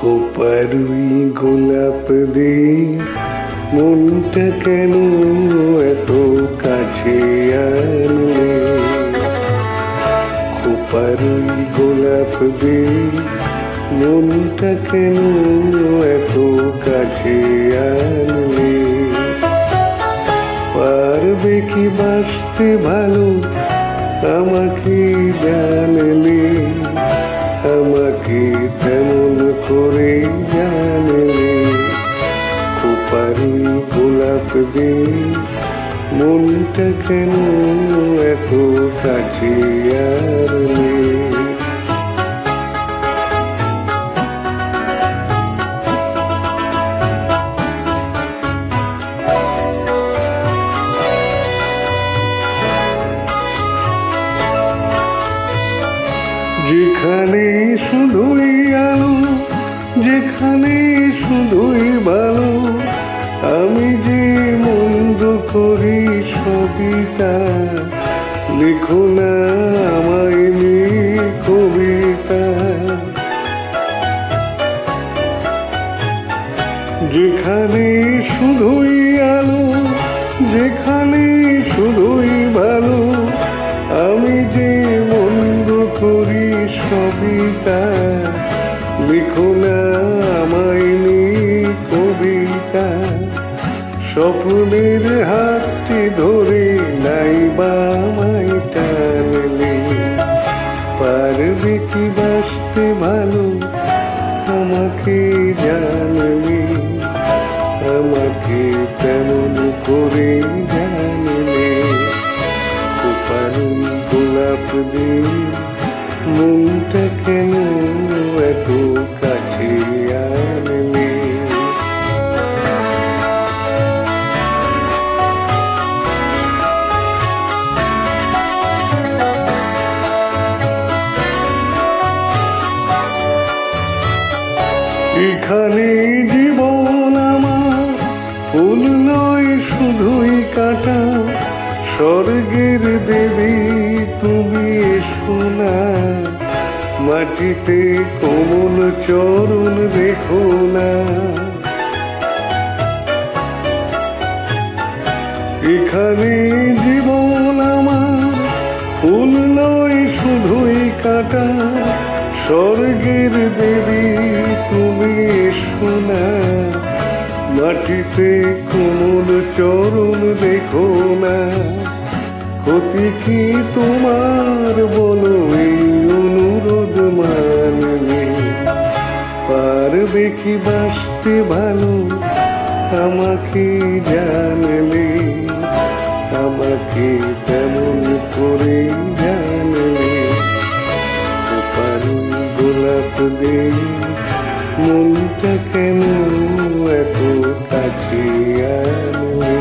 খোপারুই গোলাপ দে মনটা কেন এত কাছে আনলে। খোপারুই গোলাপ দে মনটা কেন এত কাছে আনলে। পারবে কি বাঁচতে ভালো আমাকে জানলে, আমাকে তেমন করে জানলে। খোপারুই গোলাপ দে মনটা কেন এত কাছে আনলে। যেখানে শুধুই আলো, যেখানে শুধুই ভালো, আমি যে মন্দ করি সবিতা। লিখো না আমায় নিয়ে কবিতা। যেখানে শুধুই আলো, যেখানে শুধুই ভালো, আমি যে মন্দ করি সবিতা। লিখো না আমায় নিয়ে কবিতা। স্বপ্নের হাতটি ধরে নাইবা আমায় টানলে। পারবে কি বাঁচতে ভালো আমাকে জানলে, আমাকে তেমন করে জানলে। খোপারুই গোলাপ দে মনটা কেন এত কাছে আনলে। এখানে জীবন আমার ফুল নয় শুধুই কাঁটা। স্বর্গের দেবী তুমি সোনা, মাটিতে কোমল চরণ দেখো না। এখানে জীবন আমার ফুল নয় শুধুই কাঁটা। স্বর্গের দেবী তুমি সোনা, মাটিতে কোমল চরণ দেখো না। ক্ষতি কি তোমার বলো এই অনুরোধ মানলে। পারবে কি বাঁচতে ভালো আমাকে জানলে, আমাকে তেমন করে জানলে। খোপারুই গোলাপ দে মনটা কেন এত কাছে আনলে।